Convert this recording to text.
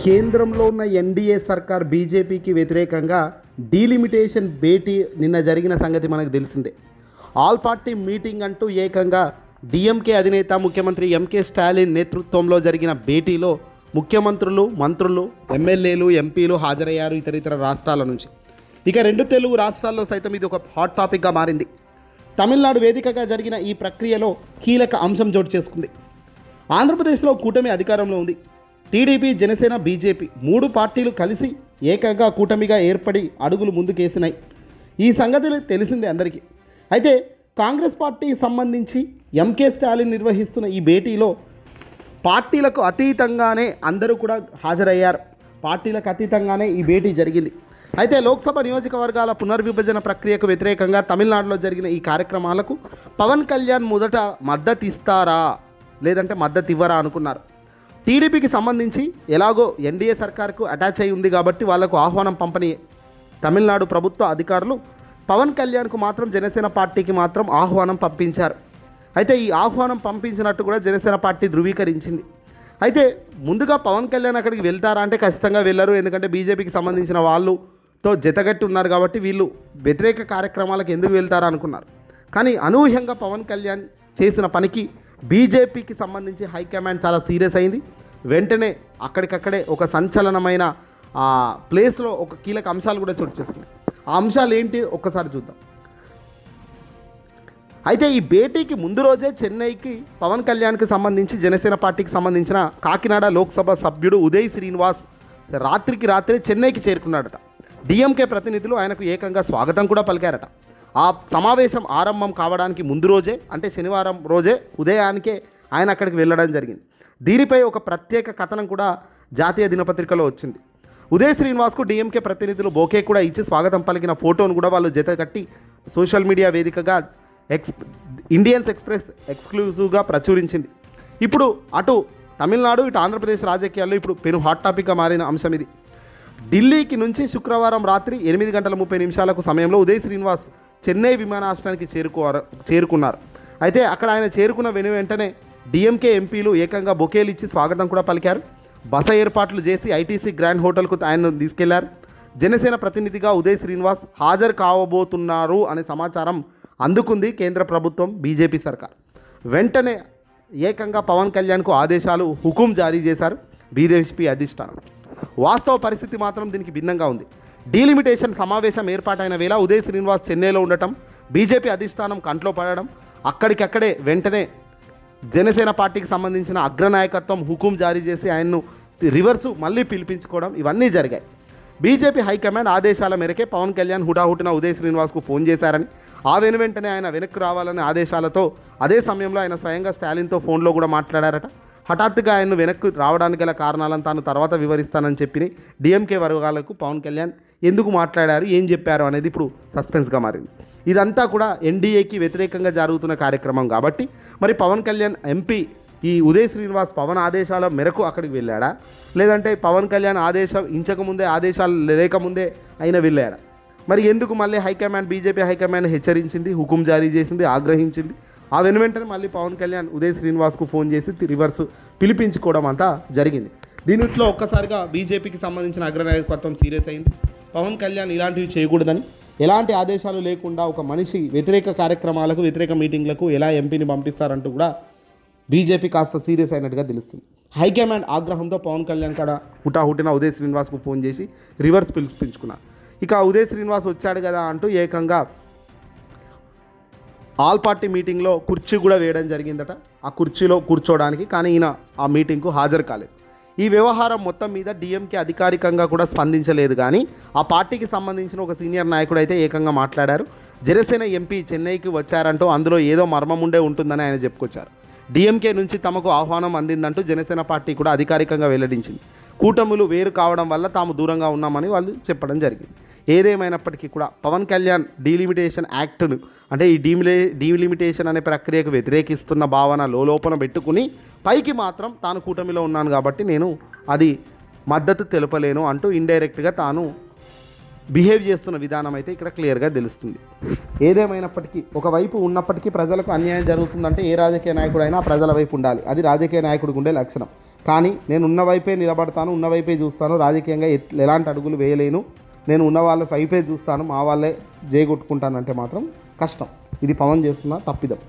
కేంద్రంలో ఉన్న ఎన్డీఏ సర్కార్ బీజేపీకి వ్యతిరేకంగా డీలిమిటేషన్ భేటీ నిన్న జరిగిన సంగతి మనకు తెలిసిందే. ఆల్ పార్టీ మీటింగ్ అంటూ ఏకంగా డిఎంకే అధినేత ముఖ్యమంత్రి ఎంకే స్టాలిన్ నేతృత్వంలో జరిగిన భేటీలో ముఖ్యమంత్రులు, మంత్రులు, ఎమ్మెల్యేలు, ఎంపీలు హాజరయ్యారు ఇతర రాష్ట్రాల నుంచి. ఇక 2 తెలుగు రాష్ట్రాల్లో సైతం ఇది ఒక హాట్ టాపిక్గా మారింది. తమిళనాడు వేదికగా జరిగిన ఈ ప్రక్రియలో కీలక అంశం చోటు చేసుకుంది. ఆంధ్రప్రదేశ్లో కూటమి అధికారంలో ఉంది. టీడీపీ, జనసేన, బీజేపీ 3 పార్టీలు కలిసి ఏకంగా కూటమిగా ఏర్పడి అడుగులు ముందుకేసినాయి. ఈ సంగతులు తెలిసిందే అందరికీ. అయితే కాంగ్రెస్ పార్టీకి సంబంధించి ఎంకే స్టాలిన్ నిర్వహిస్తున్న ఈ భేటీలో పార్టీలకు అతీతంగానే అందరూ కూడా హాజరయ్యారు. పార్టీలకు అతీతంగానే ఈ భేటీ జరిగింది. అయితే లోక్సభ నియోజకవర్గాల పునర్విభజన ప్రక్రియకు వ్యతిరేకంగా తమిళనాడులో జరిగిన ఈ కార్యక్రమాలకు పవన్ కళ్యాణ్ మొదట మద్దతు ఇస్తారా లేదంటే మద్దతు ఇవ్వరా అనుకున్నారు. టీడీపీకి సంబంధించి ఎలాగో ఎన్డీఏ సర్కార్కు అటాచ్ అయి ఉంది కాబట్టి వాళ్లకు ఆహ్వానం పంపని తమిళనాడు ప్రభుత్వ అధికారులు పవన్ కళ్యాణ్కు మాత్రం జనసేన పార్టీకి మాత్రం ఆహ్వానం పంపించారు. అయితే ఈ ఆహ్వానం పంపించినట్టు కూడా జనసేన పార్టీ ధృవీకరించింది. అయితే ముందుగా పవన్ కళ్యాణ్ అక్కడికి వెళ్తారా అంటే ఖచ్చితంగా వెళ్ళరు. ఎందుకంటే బీజేపీకి సంబంధించిన వాళ్ళతో జతగట్టి ఉన్నారు కాబట్టి వీళ్ళు వ్యతిరేక కార్యక్రమాలకు ఎందుకు వెళ్తారా అనుకున్నారు. కానీ అనూహ్యంగా పవన్ కళ్యాణ్ చేసిన పనికి బీజేపీకి సంబంధించి హైకమాండ్ చాలా సీరియస్ అయింది. వెంటనే అక్కడికక్కడే ఒక సంచలనమైన ప్లేస్లో ఒక కీలక అంశాలు కూడా చోటు చేసుకున్నాయి. ఆ అంశాలు ఏంటి ఒక్కసారి చూద్దాం. అయితే ఈ భేటీకి ముందు రోజే చెన్నైకి పవన్ కళ్యాణ్కి సంబంధించి జనసేన పార్టీకి సంబంధించిన కాకినాడ లోక్సభ సభ్యుడు ఉదయ్ శ్రీనివాస్ రాత్రికి రాత్రే చెన్నైకి చేరుకున్నాడట. డిఎంకే ప్రతినిధులు ఆయనకు ఏకంగా స్వాగతం కూడా పలికారట. ఆ సమావేశం ఆరంభం కావడానికి ముందు రోజే అంటే శనివారం రోజే ఉదయానికే ఆయన అక్కడికి వెళ్ళడం జరిగింది. దీనిపై ఒక ప్రత్యేక కథనం కూడా జాతీయ దినపత్రికలో వచ్చింది. ఉదయ్ శ్రీనివాస్కు డిఎంకే ప్రతినిధులు బొకే కూడా ఇచ్చి స్వాగతం పలికిన ఫోటోను కూడా వాళ్ళు జత కట్టి సోషల్ మీడియా వేదికగా ఇండియన్స్ ఎక్స్ప్రెస్ ఎక్స్క్లూజివ్గా ప్రచురించింది. ఇప్పుడు అటు తమిళనాడు ఇటు ఆంధ్రప్రదేశ్ రాజకీయాల్లో ఇప్పుడు పెను హాట్ టాపిక్గా మారిన అంశం ఇది. ఢిల్లీకి నుంచి శుక్రవారం రాత్రి 8:30 సమయంలో ఉదయ్ శ్రీనివాస్ చెన్నై విమానాశ్రయానికి చేరుకున్నారు. అయితే అక్కడ ఆయన చేరుకున్న వెంటనే డిఎంకే ఎంపీలు ఏకంగా బొకేలు ఇచ్చి స్వాగతం కూడా పలికారు. బస ఏర్పాట్లు చేసి ఐటీసీ గ్రాండ్ హోటల్కు ఆయనను తీసుకెళ్లారు. జనసేన ప్రతినిధిగా ఉదయ్ శ్రీనివాస్ హాజరు కావబోతున్నారు అనే సమాచారం అందుకుంది కేంద్ర ప్రభుత్వం, బీజేపీ సర్కార్. వెంటనే ఏకంగా పవన్ కళ్యాణ్కు ఆదేశాలు, హుకుం జారీ చేశారు బీజేపీ అధిష్టానం. వాస్తవ పరిస్థితి మాత్రం దీనికి భిన్నంగా ఉంది. డీలిమిటేషన్ సమావేశం ఏర్పాటైన వేళ ఉదయ్ శ్రీనివాస్ చెన్నైలో ఉండటం, బీజేపీ అధిష్టానం కంట్లో పడడం, అక్కడికక్కడే వెంటనే జనసేన పార్టీకి సంబంధించిన అగ్రనాయకత్వం హుకుం జారీ చేసి ఆయన్ను రివర్సు మళ్ళీ పిలిపించుకోవడం ఇవన్నీ జరిగాయి. బీజేపీ హైకమాండ్ ఆదేశాల మేరకే పవన్ కళ్యాణ్ హుటాహుటిన ఉదయ్ శ్రీనివాస్కు ఫోన్ చేశారని, ఆ వెంటనే ఆయన వెనక్కి రావాలనే ఆదేశాలతో అదే సమయంలో ఆయన స్వయంగా స్టాలిన్తో ఫోన్లో కూడా మాట్లాడారట. హఠాత్తుగా ఆయన్ను వెనక్కి రావడానికి గల కారణాలను తాను తర్వాత వివరిస్తానని చెప్పి డిఎంకే వర్గాలకు పవన్ కళ్యాణ్ ఎందుకు మాట్లాడారు, ఏం చెప్పారు అనేది ఇప్పుడు సస్పెన్స్గా మారింది. ఇదంతా కూడా ఎన్డీఏకి వ్యతిరేకంగా జరుగుతున్న కార్యక్రమం కాబట్టి మరి పవన్ కళ్యాణ్ ఎంపీ ఈ ఉదయ్ శ్రీనివాస్ పవన్ ఆదేశాల మేరకు అక్కడికి వెళ్ళాడా లేదంటే పవన్ కళ్యాణ్ ఆదేశం ఇంచకముందే ఆదేశాలు లేకముందే ఆయన వెళ్ళాడా? మరి ఎందుకు మళ్ళీ హైకమాండ్ బీజేపీ హైకమాండ్ హెచ్చరించింది, హుకుం జారీ చేసింది, ఆగ్రహించింది. ఆ వెంటనే మళ్ళీ పవన్ కళ్యాణ్ ఉదయ్ శ్రీనివాస్కు ఫోన్ చేసి రివర్స్ పిలిపించుకోవడం అంతా జరిగింది. దీనిలో ఒక్కసారిగా బీజేపీకి సంబంధించిన అగ్రనాయకత్వం సీరియస్ అయింది. పవన్ కళ్యాణ్ ఇలాంటివి చేయకూడదని, ఎలాంటి ఆదేశాలు లేకుండా ఒక మనిషి వ్యతిరేక కార్యక్రమాలకు, వ్యతిరేక మీటింగ్లకు ఎలా ఎంపీని పంపిస్తారంటూ కూడా బీజేపీ కాస్త సీరియస్ అయినట్టుగా తెలుస్తుంది. హైకమాండ్ ఆగ్రహంతో పవన్ కళ్యాణ్ కాడ హుటాహుటిన ఉదయ్ శ్రీనివాస్కు ఫోన్ చేసి రివర్స్ పిలిపించుకున్నారు. ఇక ఉదయ్ శ్రీనివాస్ వచ్చాడు కదా అంటూ ఏకంగా ఆల్ పార్టీ మీటింగ్లో కుర్చీ కూడా వేయడం జరిగిందట. ఆ కుర్చీలో కూర్చోవడానికి, కానీ ఈయన ఆ మీటింగ్కు హాజరు కాలేదు. ఈ వ్యవహారం మొత్తం మీద డిఎంకే అధికారికంగా కూడా స్పందించలేదు. కానీ ఆ పార్టీకి సంబంధించిన ఒక సీనియర్ నాయకుడు అయితే ఏకంగా మాట్లాడారు. జనసేన ఎంపీ చెన్నైకి వచ్చారంటూ అందులో ఏదో మర్మం ఉండే ఉంటుందని ఆయన చెప్పుకొచ్చారు. డిఎంకే నుంచి తమకు ఆహ్వానం అందిందంటూ జనసేన పార్టీ కూడా అధికారికంగా వెల్లడించింది. కూటములు వేరు కావడం వల్ల తాము దూరంగా ఉన్నామని వాళ్ళు చెప్పడం జరిగింది. ఏదేమైనప్పటికీ కూడా పవన్ కళ్యాణ్ డీలిమిటేషన్ యాక్ట్ను అంటే ఈ డీలిమిటేషన్ అనే ప్రక్రియకు వ్యతిరేకిస్తున్న భావన లోపల పెట్టుకుని పైకి మాత్రం తాను కూటమిలో ఉన్నాను కాబట్టి నేను అది మద్దతు తెలపలేను అంటూ ఇండైరెక్ట్గా తాను బిహేవ్ చేస్తున్న విధానం అయితే ఇక్కడ క్లియర్గా తెలుస్తుంది. ఏదేమైనప్పటికీ ఒకవైపు ఉన్నప్పటికీ ప్రజలకు అన్యాయం జరుగుతుందంటే ఏ రాజకీయ నాయకుడైనా ప్రజల వైపు ఉండాలి. అది రాజకీయ నాయకుడికి ఉండే లక్షణం. కానీ నేను ఉన్న వైపే నిలబడతాను, ఉన్న వైపే చూస్తాను, రాజకీయంగా ఎలాంటి అడుగులు వేయలేను, నేను ఉన్న వాళ్ళ వైపే చూస్తాను, మా వాళ్ళే జయగొట్టుకుంటానంటే మాత్రం కష్టం. ఇది పవన్ చేస్తున్న తప్పిదం.